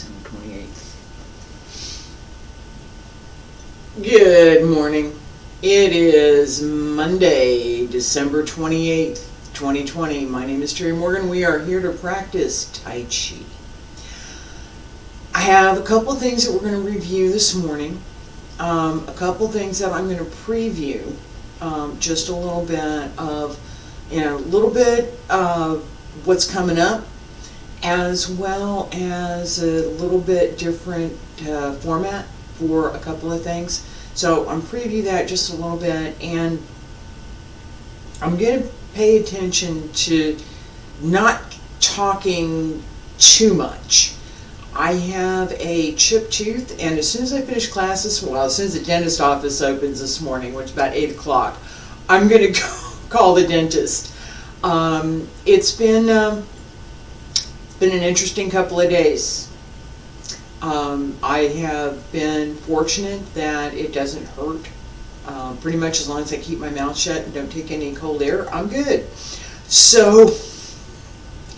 December 28th. Good morning. It is Monday, December 28th, 2020. My name is Terry Morgan. We are here to practice Tai Chi. I have a couple things that we're going to review this morning. A couple things that I'm going to preview. Just a little bit of, what's coming up, as well as a little bit different format for a couple of things. So I'm preview that just a little bit, and I'm going to pay attention to not talking too much. I have a chipped tooth, and as soon as I finish classes, as soon as the dentist office opens this morning, which is about 8 o'clock, I'm going to call the dentist. It's been an interesting couple of days. I have been fortunate that it doesn't hurt. Pretty much as long as I keep my mouth shut and don't take any cold air, I'm good. So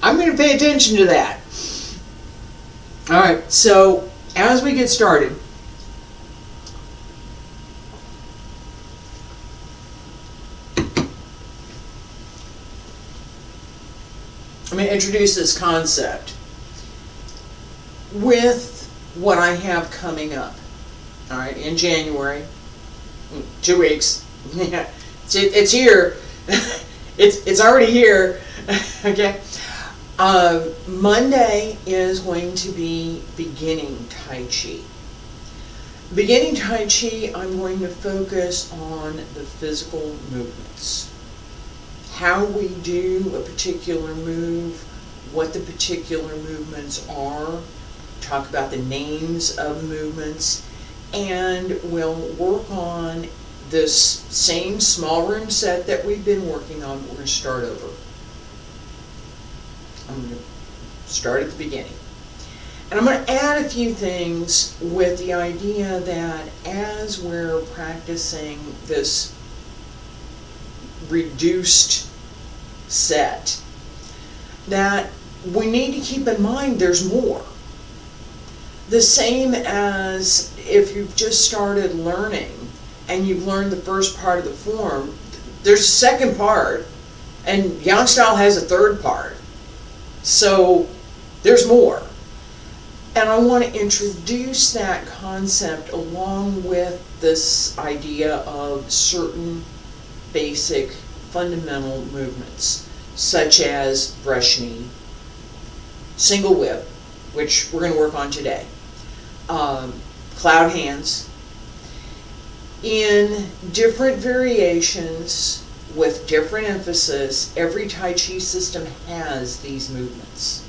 I'm going to pay attention to that. Alright, so as we get started, I'm going to introduce this concept with what I have coming up. Alright, in January, 2 weeks. It's here. It's already here. Okay. Monday is going to be beginning Tai Chi. Beginning Tai Chi, I'm going to focus on the physical movements. How we do a particular move, what the particular movements are, talk about the names of movements, and we'll work on this same small room set that we've been working on. We're going to start over. I'm going to start at the beginning. And I'm going to add a few things with the idea that as we're practicing this reduced set, that we need to keep in mind there's more. The same as if you've just started learning and you've learned the first part of the form, there's a second part, and Yang style has a third part. So there's more. And I want to introduce that concept along with this idea of certain basic fundamental movements, such as brush knee, single whip, which we're going to work on today, cloud hands, in different variations with different emphasis. Every Tai Chi system has these movements.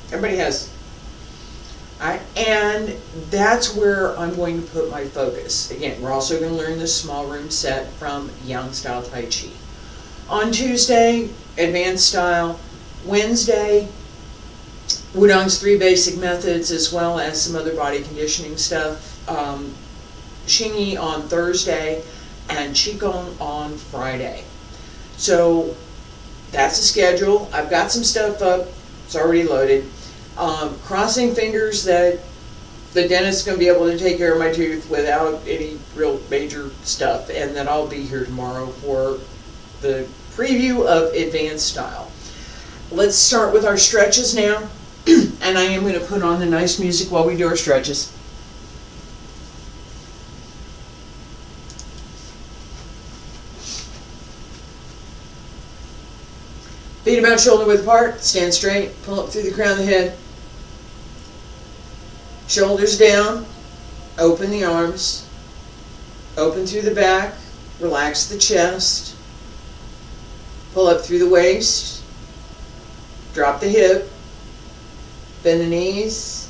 Everybody has. Alright, and that's where I'm going to put my focus. Again, we're also going to learn this small room set from Yang style Tai Chi. On Tuesday, advanced style. Wednesday, Wudang's 3 basic methods, as well as some other body conditioning stuff. Xingyi on Thursday, and Qigong on Friday. So that's the schedule. I've got some stuff up. It's already loaded. Crossing fingers that the dentist's going to be able to take care of my tooth without any real major stuff, and that I'll be here tomorrow for the preview of advanced style. Let's start with our stretches now, and I am going to put on the nice music while we do our stretches. Feet about shoulder width apart, stand straight, pull up through the crown of the head. Shoulders down, open the arms, open through the back, relax the chest, pull up through the waist, drop the hip, bend the knees,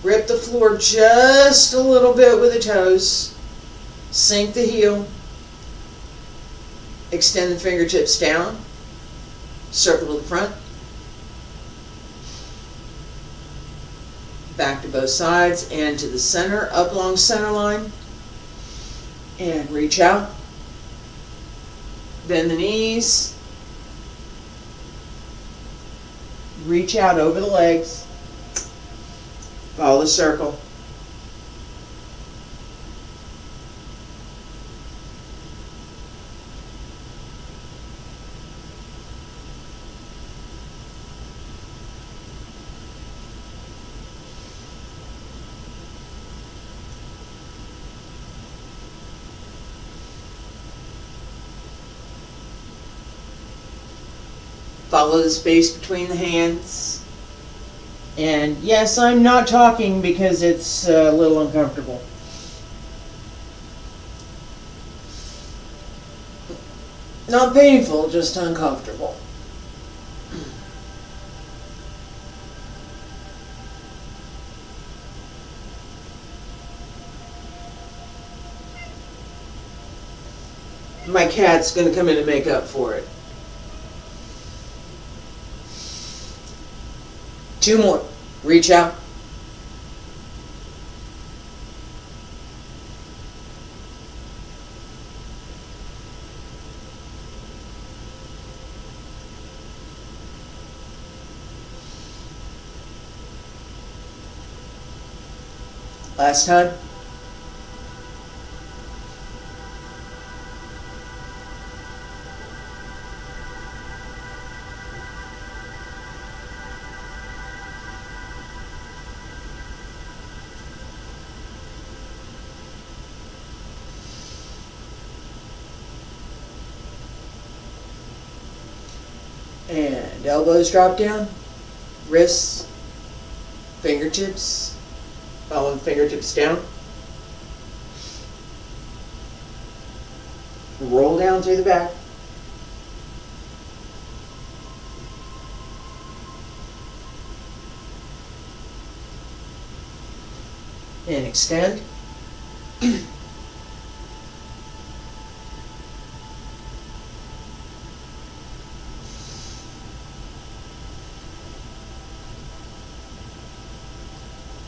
rip the floor just a little bit with the toes, sink the heel, extend the fingertips down, circle to the front, back to both sides and to the center, up along center line, and reach out, bend the knees, Reach out over the legs. Follow the circle. Follow the space between the hands. And yes, I'm not talking because it's a little uncomfortable. Not painful, just uncomfortable. My cat's going to come in and make up for it. 2 more. Reach out. Last time. And elbows drop down, wrists, fingertips, follow the fingertips down. Roll down through the back. And extend.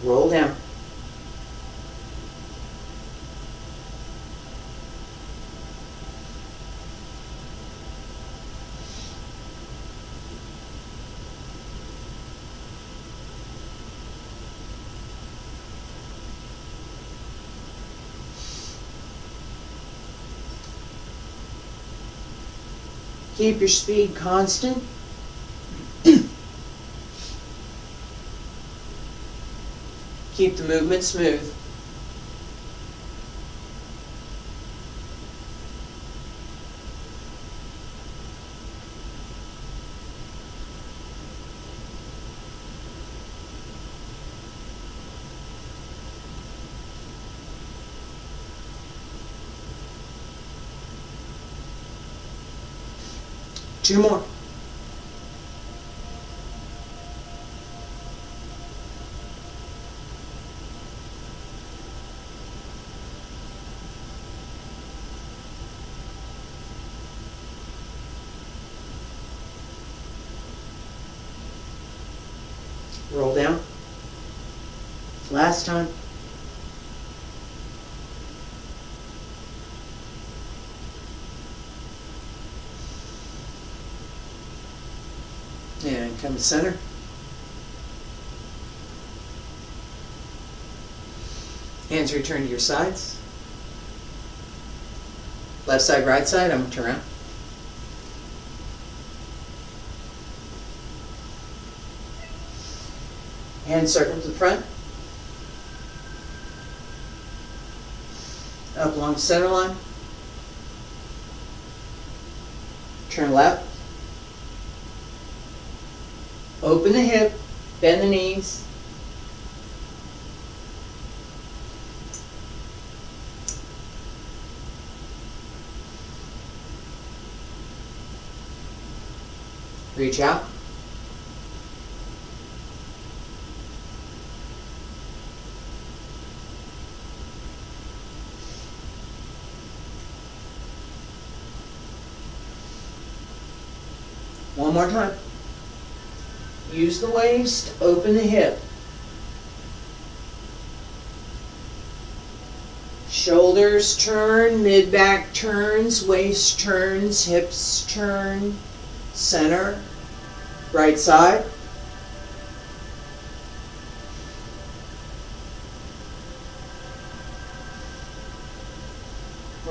Roll down. Keep your speed constant. Keep the movement smooth. Two more. Roll down. Last time. And come to center. Hands return to your sides. Left side, right side. I'm going to turn around. Hand circle to the front. Up along the center line. Turn left. Open the hip. Bend the knees. Reach out. One more time. Use the waist, open the hip. Shoulders turn, mid-back turns, waist turns, hips turn, center, right side.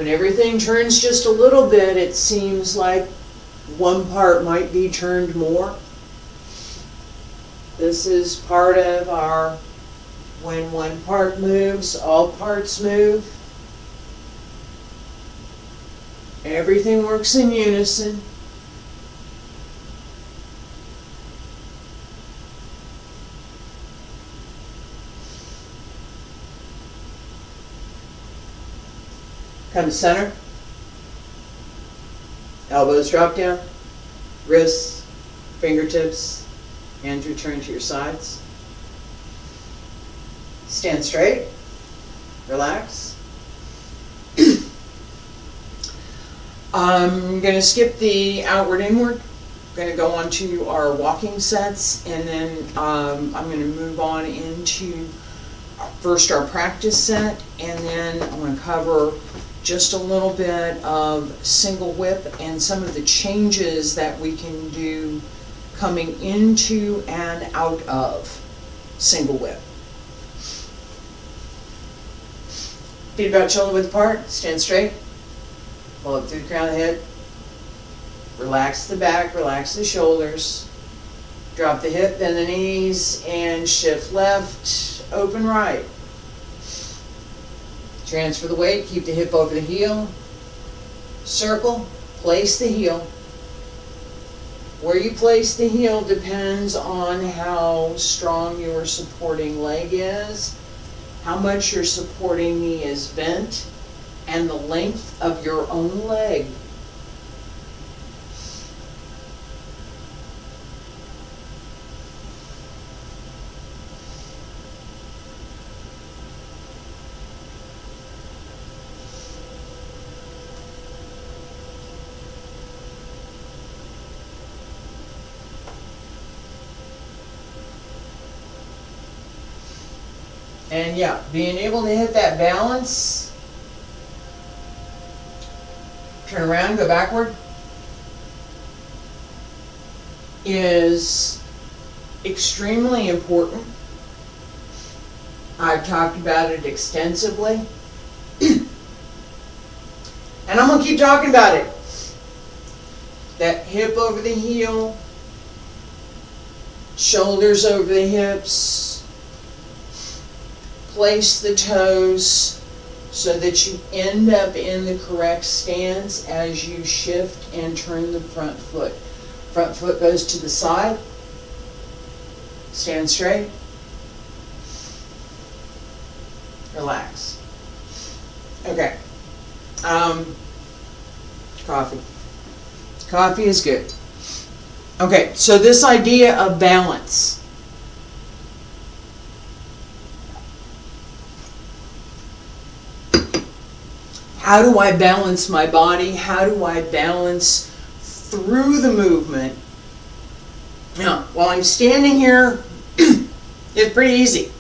When everything turns just a little bit, it seems like one part might be turned more. This is part of our when one part moves, all parts move. Everything works in unison. Come to center. Elbows drop down. Wrists, fingertips, hands return to your sides. Stand straight. Relax. I'm going to skip the outward-inward. I'm going to go on to our walking sets, and then I'm going to move on into first our practice set, and then I'm going to cover just a little bit of single whip and some of the changes that we can do coming into and out of single whip. Feet about shoulder width apart, stand straight, pull up through the crown of the head, relax the back, relax the shoulders, drop the hip, bend the knees, and shift left, open right. Transfer the weight, keep the hip over the heel, circle, place the heel. Where you place the heel depends on how strong your supporting leg is, how much your supporting knee is bent, and the length of your own leg. And yeah, being able to hit that balance, turn around, go backward, is extremely important. I've talked about it extensively. And I'm going to keep talking about it. That hip over the heel, shoulders over the hips, place the toes so that you end up in the correct stance as you shift and turn the front foot. Front foot goes to the side. Stand straight. Relax. Okay. Coffee. Coffee is good. Okay, so this idea of balance. How do I balance my body? How do I balance through the movement? Now, while I'm standing here, it's pretty easy.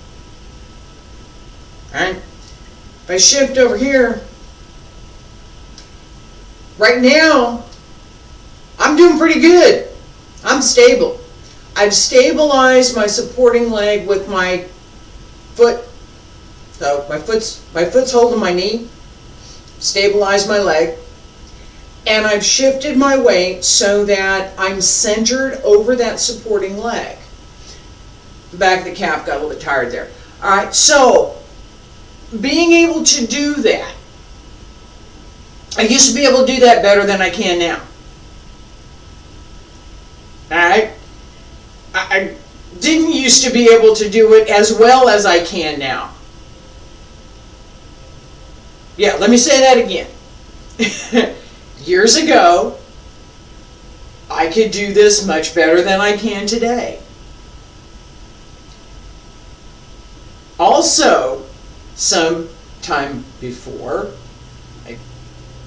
Alright? If I shift over here, right now, I'm doing pretty good. I'm stable. I've stabilized my supporting leg with my foot. So my foot's holding my knee. Stabilize my leg, and I've shifted my weight so that I'm centered over that supporting leg. The back of the calf got a little bit tired there. Alright, so being able to do that, I used to be able to do that better than I can now. Alright? I didn't used to be able to do it as well as I can now. Yeah, let me say that again. Years ago, I could do this much better than I can today. Also, some time before,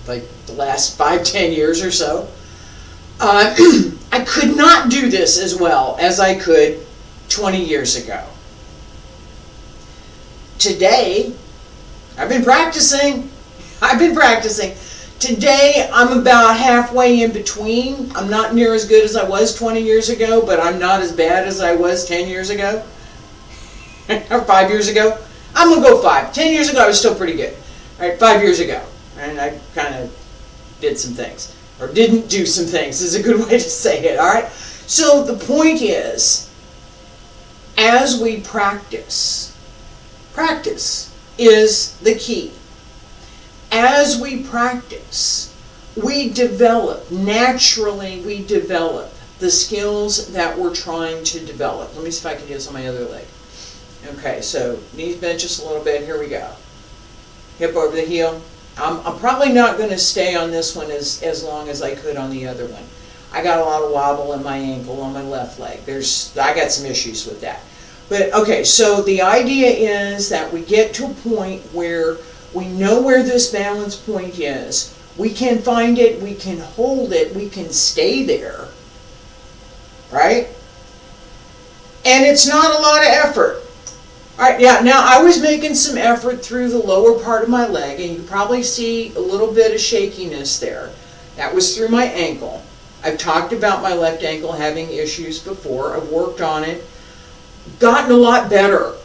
like the last 5-10 years or so, I could not do this as well as I could 20 years ago. Today, I've been practicing. Today, I'm about halfway in between. I'm not near as good as I was 20 years ago, but I'm not as bad as I was 10 years ago. Or 5 years ago. I'm going to go 5. 10 years ago, I was still pretty good. All right, 5 years ago. And I kind of did some things. Or didn't do some things is a good way to say it, all right? So the point is, as we practice is the key. As we practice, we develop the skills that we're trying to develop. Let me see if I can do this on my other leg. Okay, so knees bent just a little bit. Here we go. Hip over the heel. I'm probably not going to stay on this one as long as I could on the other one. I got a lot of wobble in my ankle on my left leg. I got some issues with that. But okay, so the idea is that we get to a point where we know where this balance point is. We can find it, we can hold it, we can stay there, right? And it's not a lot of effort. All right, yeah, now I was making some effort through the lower part of my leg, and you probably see a little bit of shakiness there. That was through my ankle. I've talked about my left ankle having issues before. I've worked on it, gotten a lot better.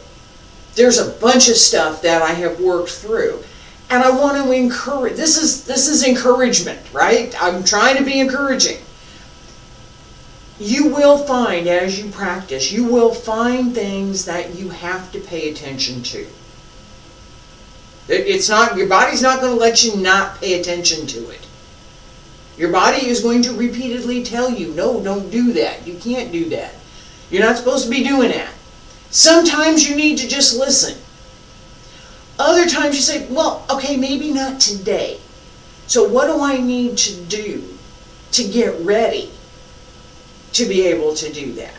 There's a bunch of stuff that I have worked through. And I want to encourage, this is encouragement, right? I'm trying to be encouraging. You will find, as you practice, you will find things that you have to pay attention to. Your body's not going to let you not pay attention to it. Your body is going to repeatedly tell you, no, don't do that. You can't do that. You're not supposed to be doing that. Sometimes you need to just listen. Other times you say, well, okay, maybe not today. So what do I need to do to get ready to be able to do that?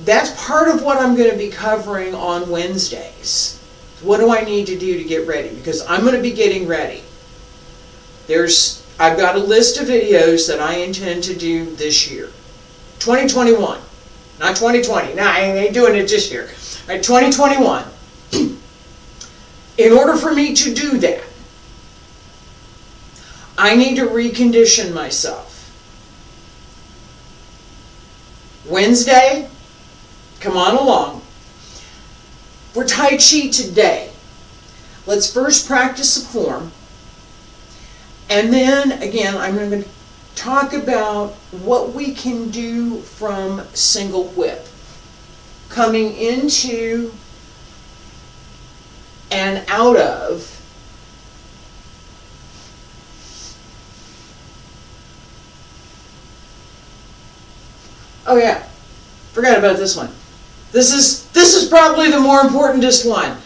That's part of what I'm going to be covering on Wednesdays. What do I need to do to get ready? Because I'm going to be getting ready. I've got a list of videos that I intend to do this year. 2021, not 2020. Nah, I ain't doing it this year. All right, 2021. In order for me to do that, I need to recondition myself. Wednesday, come on along. For Tai Chi today, let's first practice the form. And then, again, I'm going to talk about what we can do from single whip. Coming into and out of oh yeah, forgot about this one. This is probably the more importantest one.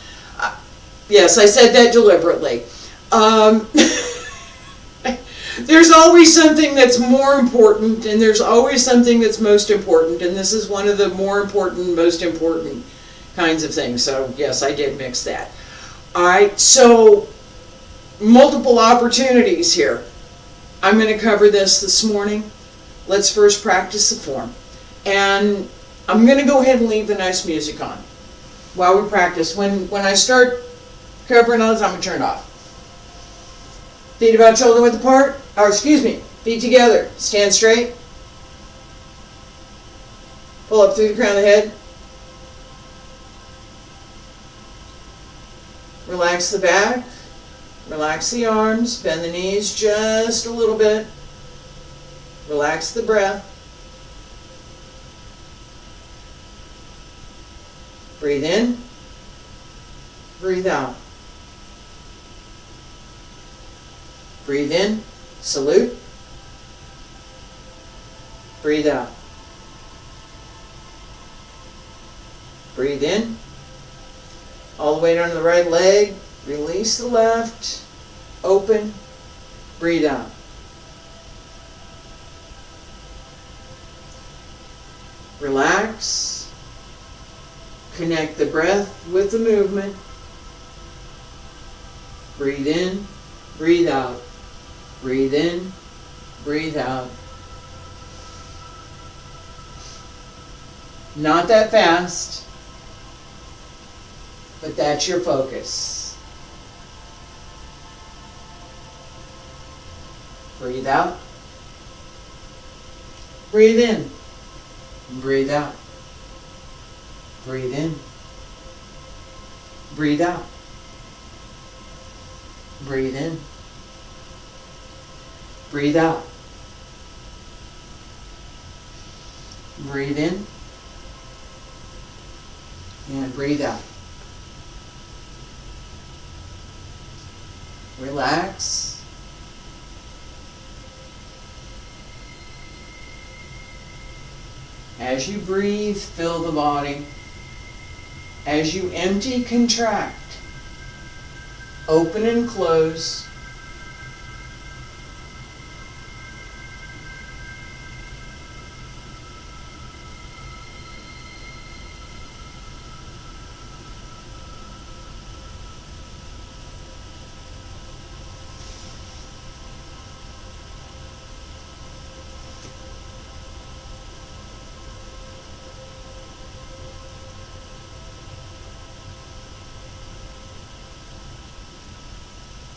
Yes, I said that deliberately. There's always something that's more important, and there's always something that's most important, and this is one of the more important, most important kinds of things. So yes, I did mix that. Alright, so multiple opportunities here. I'm going to cover this morning. Let's first practice the form. And I'm going to go ahead and leave the nice music on while we practice. When I start covering all this, I'm going to turn it off. Feet about shoulder width apart. Feet together. Stand straight. Pull up through the crown of the head. Relax the back. Relax the arms. Bend the knees just a little bit. Relax the breath. Breathe in. Breathe out. Breathe in. Salute. Breathe out. Breathe in. All the way down to the right leg. Release the left. Open. Breathe out. Relax. Connect the breath with the movement. Breathe in. Breathe out. Breathe in. Breathe out. Not that fast, but that's your focus. Breathe out. Breathe in. Breathe out. Breathe in. Breathe out. Breathe in. Breathe out. Breathe in. And breathe out. Relax. As you breathe, fill the body. As you empty, contract. Open and close.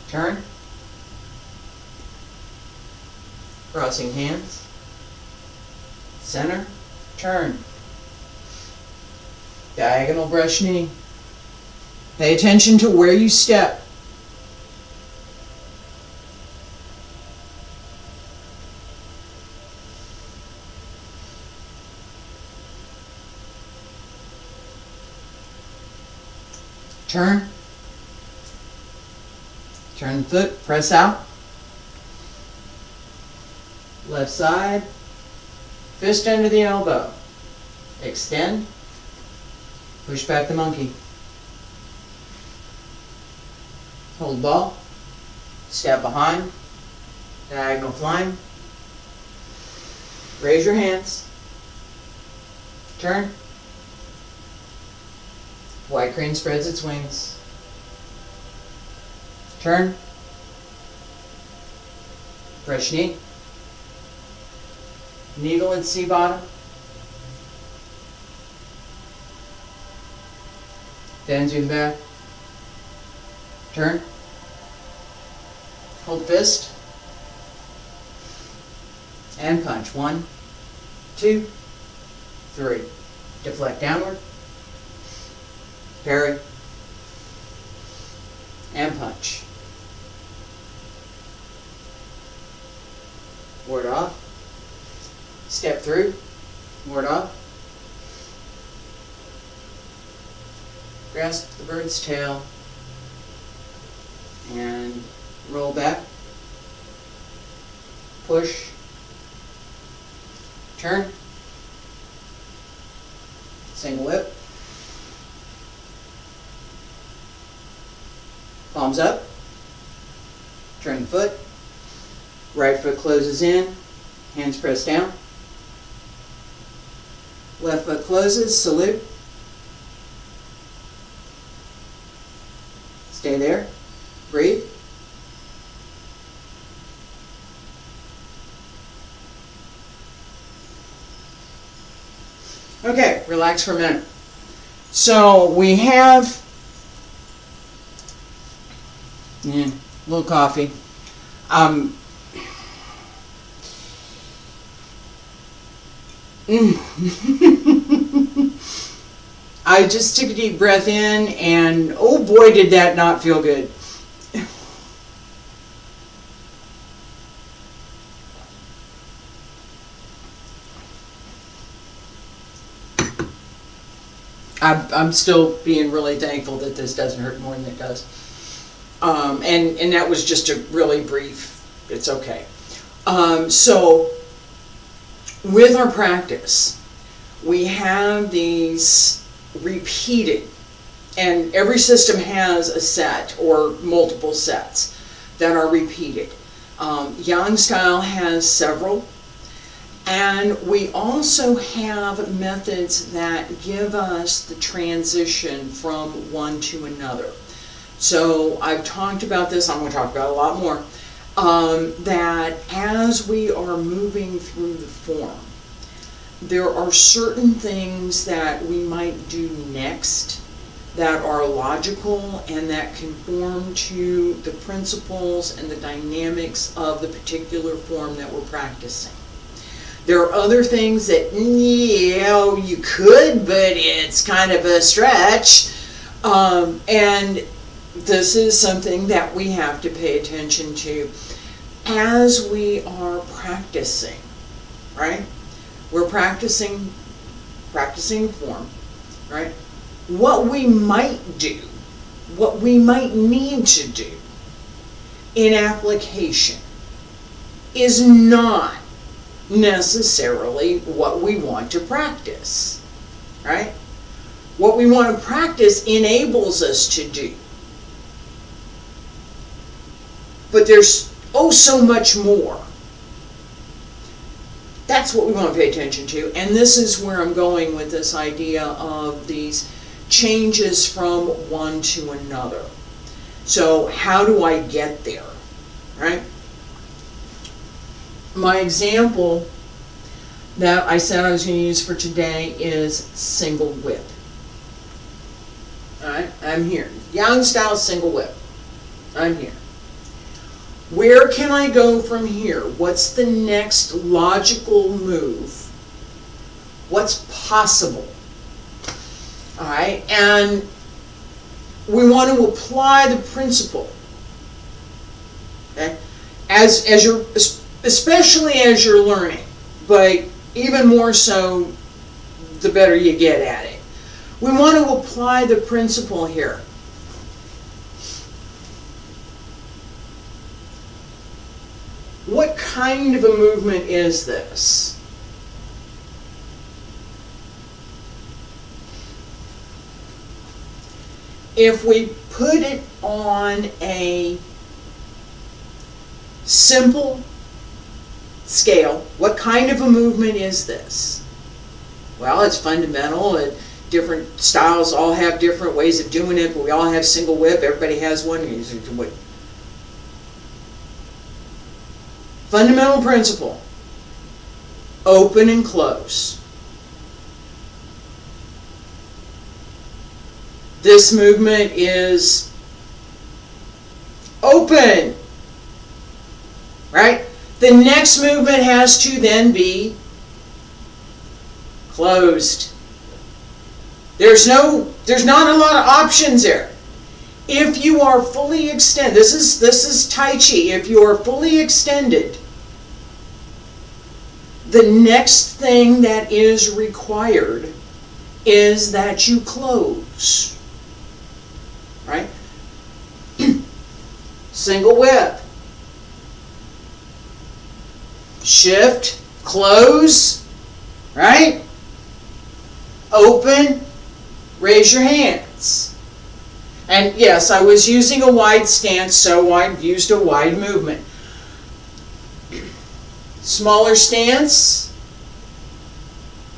Turn. Crossing hands. Center. Turn. Diagonal brush knee. Pay attention to where you step. Turn. Turn the foot, press out. Left side. Fist under the elbow. Extend. Push back the monkey. Hold ball. Step behind. Diagonal climb. Raise your hands. Turn. White crane spreads its wings. Turn. Fresh knee. Needle at C bottom. Then zoom back. Turn. Hold fist. And punch. 1, 2, 3. Deflect downward. Parry. And punch. Ward off. Step through. Ward off. Grasp the bird's tail. And roll back. Push. Turn. Single whip. Palms up. Turn the foot. Right foot closes in. Hands press down. Left foot closes. Salute. Stay there. Breathe. Okay, relax for a minute. So we have a little coffee. I just took a deep breath in, and oh boy, did that not feel good. I'm still being really thankful that this doesn't hurt more than it does. And that was just a really brief, it's okay. So with our practice, we have these repeated, and every system has a set or multiple sets that are repeated. Yang style has several, and we also have methods that give us the transition from one to another. So I've talked about this, I'm going to talk about it a lot more, that as we are moving through the form, there are certain things that we might do next that are logical and that conform to the principles and the dynamics of the particular form that we're practicing. There are other things that, you could, but it's kind of a stretch. And this is something that we have to pay attention to as we are practicing, right? We're practicing form, right? What we might do, what we might need to do in application is not necessarily what we want to practice, right? What we want to practice enables us to do. But there's so much more. That's what we want to pay attention to. And this is where I'm going with this idea of these changes from one to another. So how do I get there, right? My example that I said I was going to use for today is single whip. All right, I'm here. Yang style single whip. I'm here. Where can I go from here? What's the next logical move? What's possible? All right, and we want to apply the principle. Okay, as you're, especially as you're learning, but even more so, the better you get at it. We want to apply the principle here. What kind of a movement is this? If we put it on a simple scale, what kind of a movement is this? Well, it's fundamental. Different styles all have different ways of doing it, but we all have single whip. Everybody has one. Fundamental principle. Open and close. This movement is open, right? The next movement has to then be closed. There's not a lot of options there. If you are fully extended, this is Taiji. If you are fully extended, the next thing that is required is that you close. Right? Single whip. Shift, close, right? Open, raise your hands. And yes, I was using a wide stance, so I used a wide movement. Smaller stance,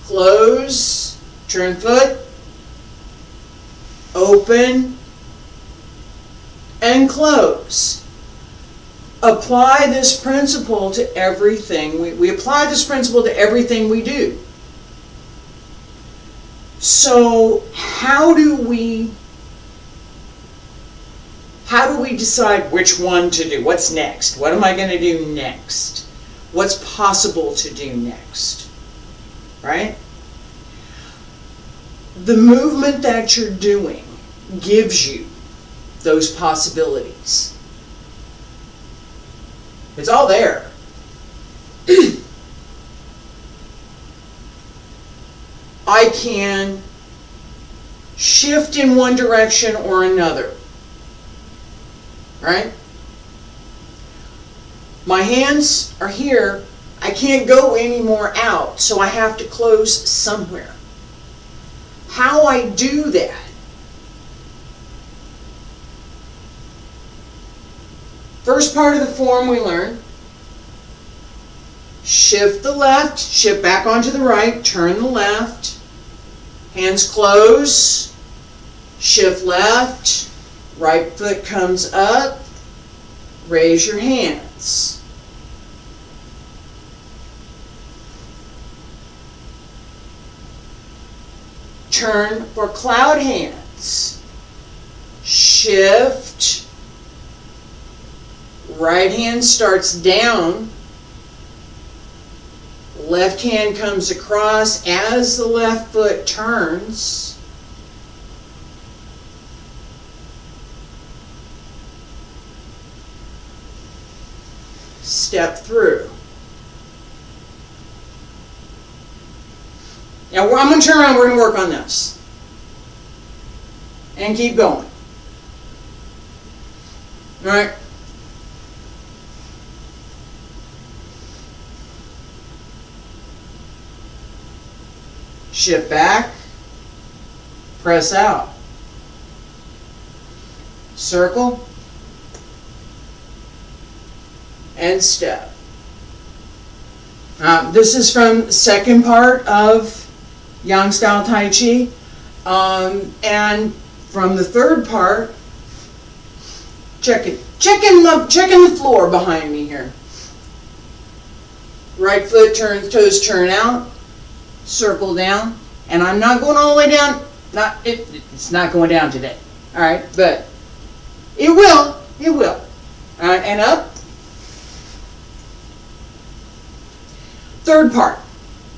close, turn foot, open, and close. Apply this principle to everything. We apply this principle to everything we do. So how do we decide which one to do? What's next? What am I going to do next? What's possible to do next? Right? The movement that you're doing gives you those possibilities. It's all there. I can shift in one direction or another. Right? My hands are here. I can't go any more out, so I have to close somewhere. How I do that? First part of the form we learn. Shift the left, shift back onto the right, turn the left, hands close, shift left, right foot comes up, raise your hands. Turn for cloud hands. Shift, right hand starts down, left hand comes across as the left foot turns. step through. Now I'm going to turn around, we're going to work on this. And keep going. Alright? Shift back, press out. Circle, and step. This is from the second part of Yang style Tai Chi. And from the third part, checking the floor behind me here. Right foot turns, toes turn out, circle down, and I'm not going all the way down. It's not going down today. All right, but it will. It will. All right, and up. Third part,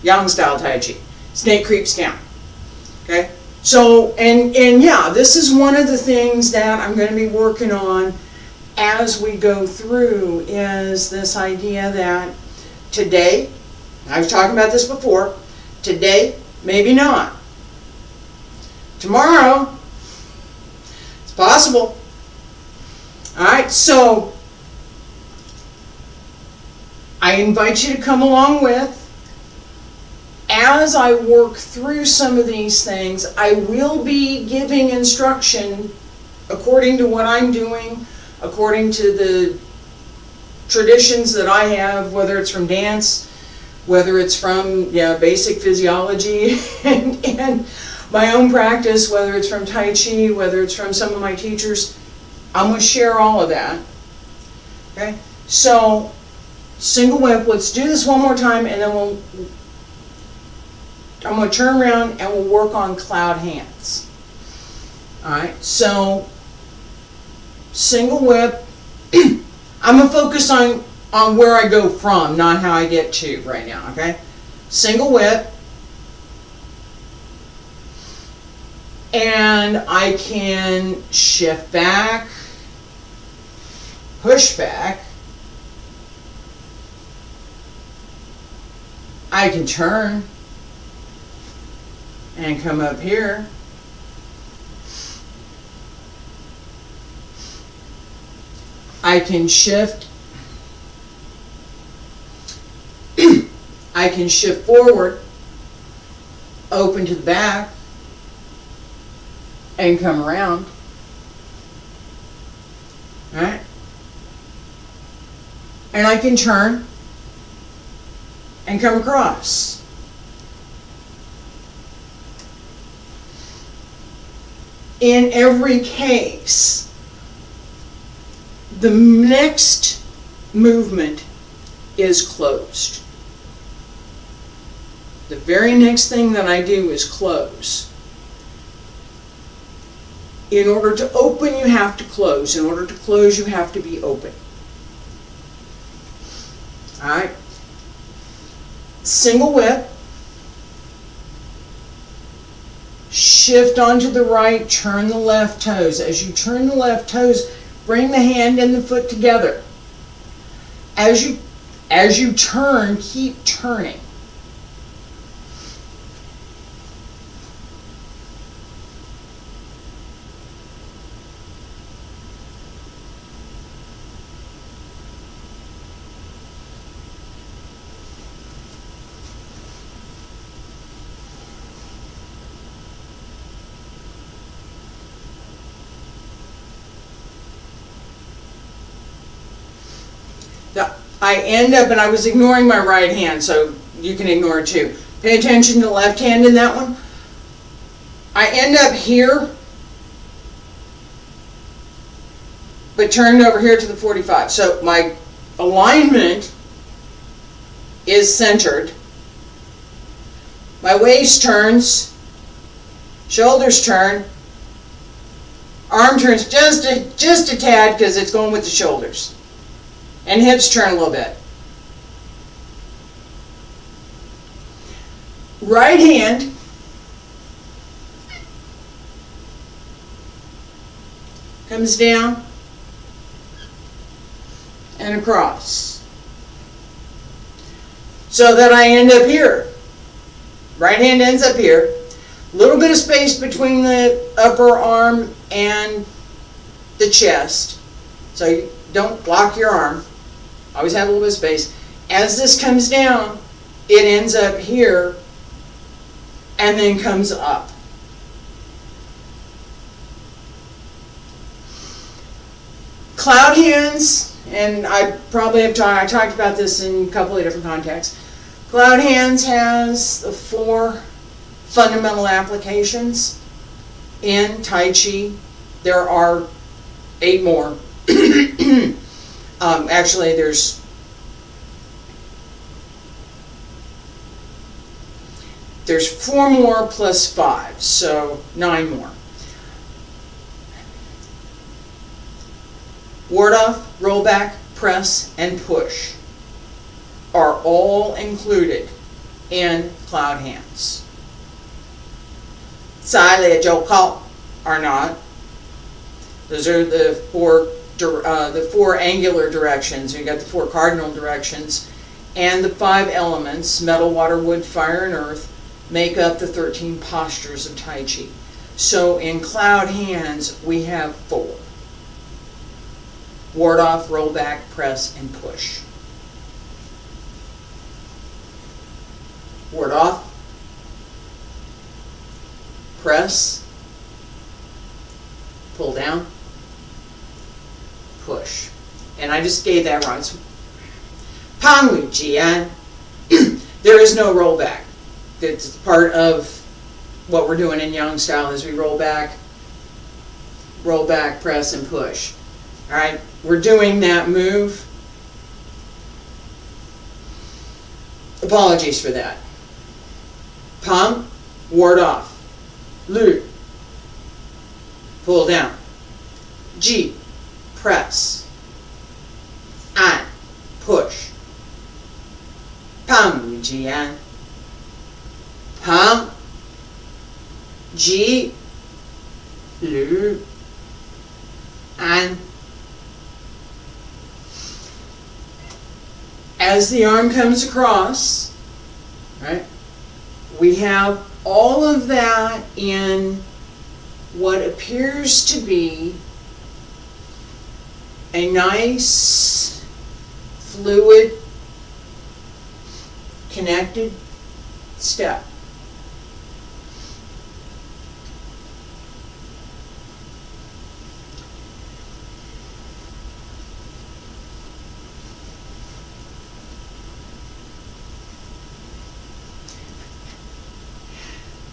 Yang style Tai Chi. Snake creeps down. Okay. So, and yeah, this is one of the things that I'm going to be working on as we go through, is this idea that today, I was talking about this before, today, maybe not. Tomorrow, it's possible. Alright, so I invite you to come along with. As I work through some of these things, I will be giving instruction according to what I'm doing, according to the traditions that I have, whether it's from dance, whether it's from basic physiology and my own practice, whether it's from Tai Chi, whether it's from some of my teachers. I'm going to share all of that. Okay? So, single whip, let's do this one more time, and then I'm going to turn around and we'll work on cloud hands. Alright, so single whip. I'm going to focus on where I go from, not how I get to right now, okay? Single whip. And I can shift back, push back. I can turn and come up here. I can shift. I can shift forward, open to the back, and come around. Alright? And I can turn and come across. In every case, the next movement is closed. The very next thing that I do is close. In order to open, you have to close. In order to close, you have to be open. Alright? Single whip. Shift onto the right, turn the left toes. As you turn the left toes, bring the hand and the foot together. As you turn, keep turning. I end up, and I was ignoring my right hand, so you can ignore it too. Pay attention to the left hand in that one. I end up here, but turned over here to the 45. So my alignment is centered. My waist turns, shoulders turn, arm turns just a tad because it's going with the shoulders. And hips turn a little bit. Right hand comes down and across. so that I end up here. Right hand ends up here. Little bit of space between the upper arm and the chest. So you don't block your arm. Always have a little bit of space. As this comes down, it ends up here and then comes up. Cloud hands, and I probably have I talked about this in a couple of different contexts. Cloud hands has the 4 fundamental applications. In Taiji, there are 8 more. Actually, there's There's 4 more plus 5, so 9 more. Ward off, roll back, press, and push are all included in cloud hands. Silage call are not. Those are the 4 angular directions. You got the 4 cardinal directions, and the 5 elements: metal, water, wood, fire, and earth, make up the 13 postures of Taiji. So in cloud hands, we have 4. Ward off, roll back, press, and push. Ward off, press, pull down, push. And I just gave that wrong. It's Pang Wu Jian. There is no rollback. It's part of what we're doing in Yang style is we roll back, press, and push. All right, we're doing that move. Apologies for that. Pang, ward off. Lu, pull down. Ji, press. An, push. Pang Wu Jian. Pang, Ji, Lu, An. As the arm comes across, right, we have all of that in what appears to be a nice, fluid, connected step.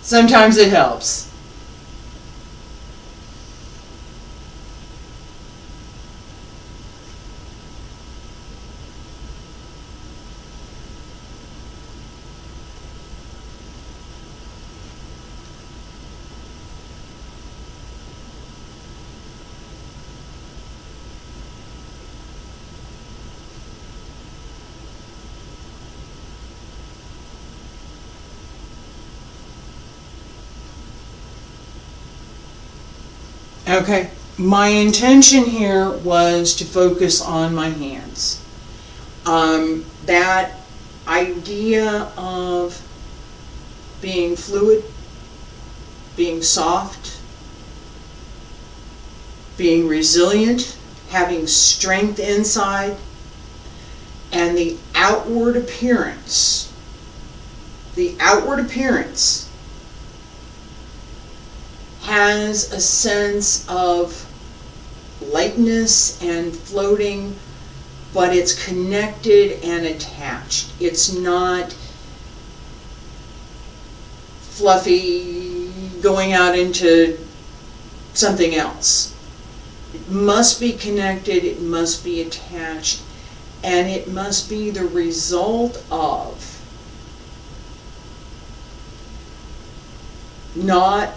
Sometimes it helps. Okay, my intention here was to focus on my hands. That idea of being fluid, being soft, being resilient, having strength inside, and the outward appearance. The outward appearance has a sense of lightness and floating, but it's connected and attached. It's not fluffy going out into something else. It must be connected, it must be attached, and it must be the result of not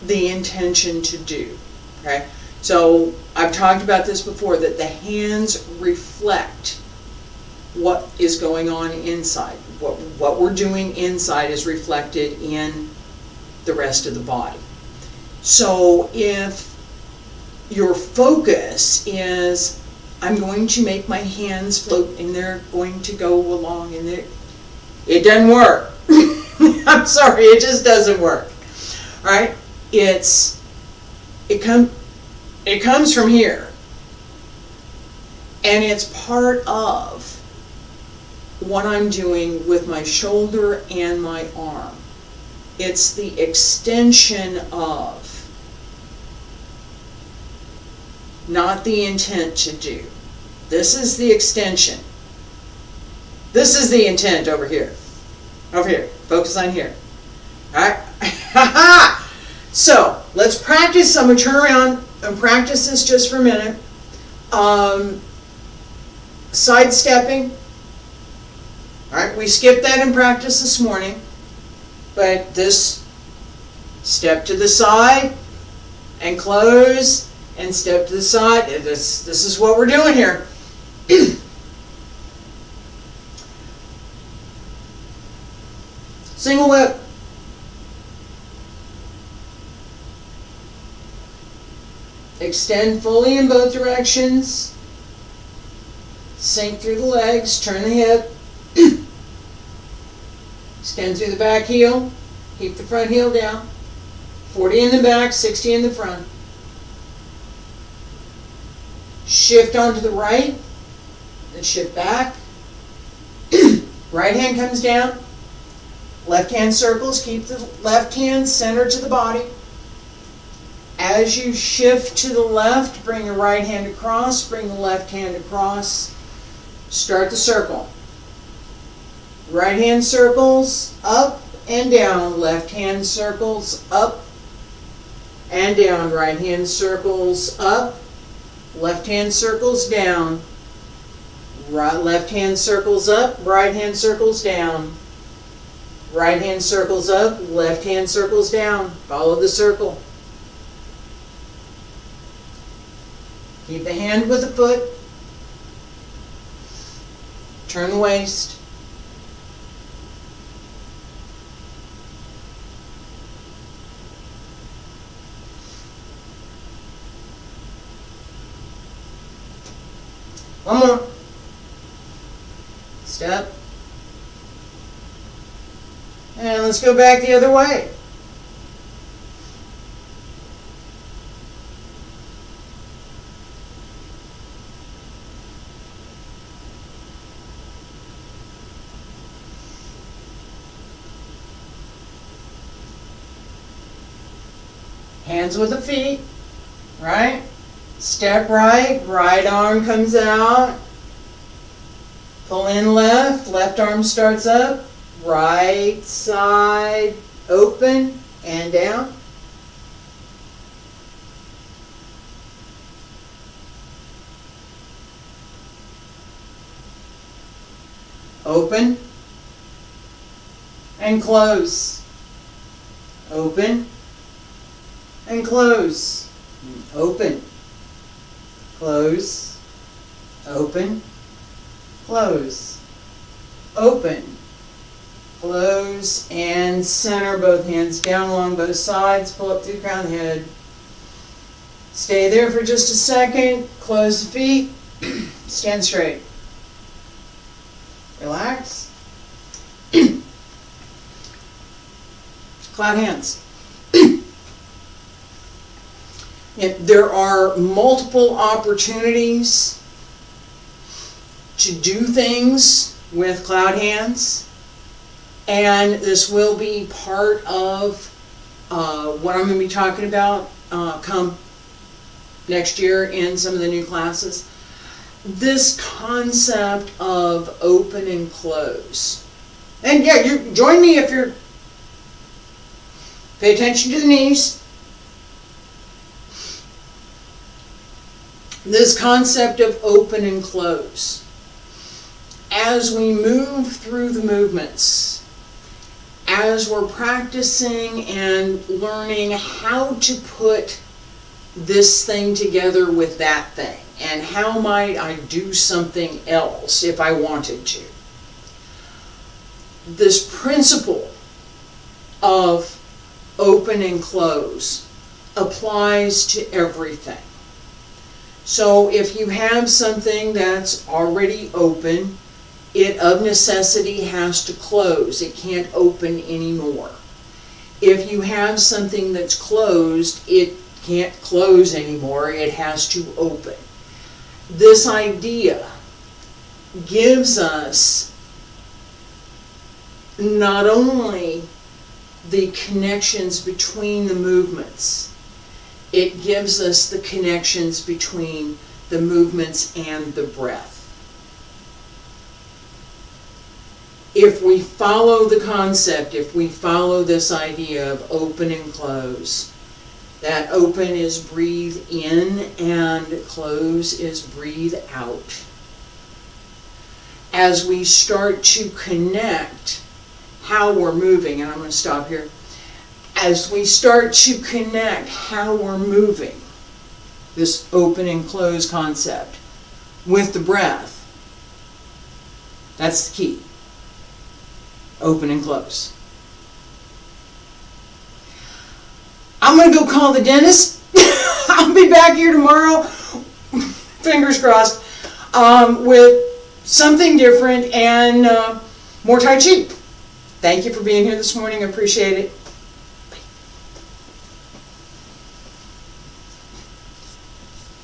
the intention to do. Okay, so I've talked about this before, that the hands reflect what is going on inside. What we're doing inside is reflected in the rest of the body. So if your focus is, I'm going to make my hands float and they're going to go along and It doesn't work. I'm sorry, it just doesn't work. All right? It comes from here. And it's part of what I'm doing with my shoulder and my arm. It's the extension of, not the intent to do. This is the extension. This is the intent over here. Over here. Focus on here. Alright? So, let's practice. I'm going to turn around and practice this just for a minute. Sidestepping. Alright, we skipped that in practice this morning. But this, step to the side and close, and step to the side. This is what we're doing here. Single whip. Extend fully in both directions. Sink through the legs, turn the hip. Extend through the back heel. Keep the front heel down. 40 in the back, 60 in the front. Shift onto the right, then shift back. Right hand comes down. Left hand circles, keep the left hand centered to the body. As you shift to the left, bring the right hand across, bring the left hand across. Start the circle. Right hand circles up and down, left hand circles up and down, right hand circles up, left hand circles down, left hand circles up, right hand circles down, right hand circles up, left hand circles down. Follow the circle. Keep the hand with the foot. Turn the waist. One more. Step. And let's go back the other way. Hands with the feet, right? Step right, right arm comes out. Pull in left, left arm starts up. Right side open and down. Open and close. Open and close. Open. Close. Open. Close. Open. Close and center, both hands down along both sides. Pull up through the crown of the head. Stay there for just a second. Close the feet. Stand straight. Relax. Cloud hands. There are multiple opportunities to do things with cloud hands, and this will be part of what I'm going to be talking about come next year in some of the new classes. This concept of open and close. And yeah, you join me if you're, pay attention to the knees. This concept of open and close. As we move through the movements, as we're practicing and learning how to put this thing together with that thing, and how might I do something else if I wanted to. This principle of open and close applies to everything. So if you have something that's already open it of necessity has to close. It can't open anymore. If you have something that's closed, it can't close anymore. It has to open. This idea gives us not only the connections between the movements, it gives us the connections between the movements and the breath. If we follow the concept, if we follow this idea of open and close, that open is breathe in and close is breathe out. As we start to connect how we're moving, and I'm going to stop here. As we start to connect how we're moving, this open and close concept, with the breath, that's the key. Open and close. I'm going to go call the dentist. I'll be back here tomorrow, fingers crossed, with something different and more Tai Chi. Thank you for being here this morning. I appreciate it.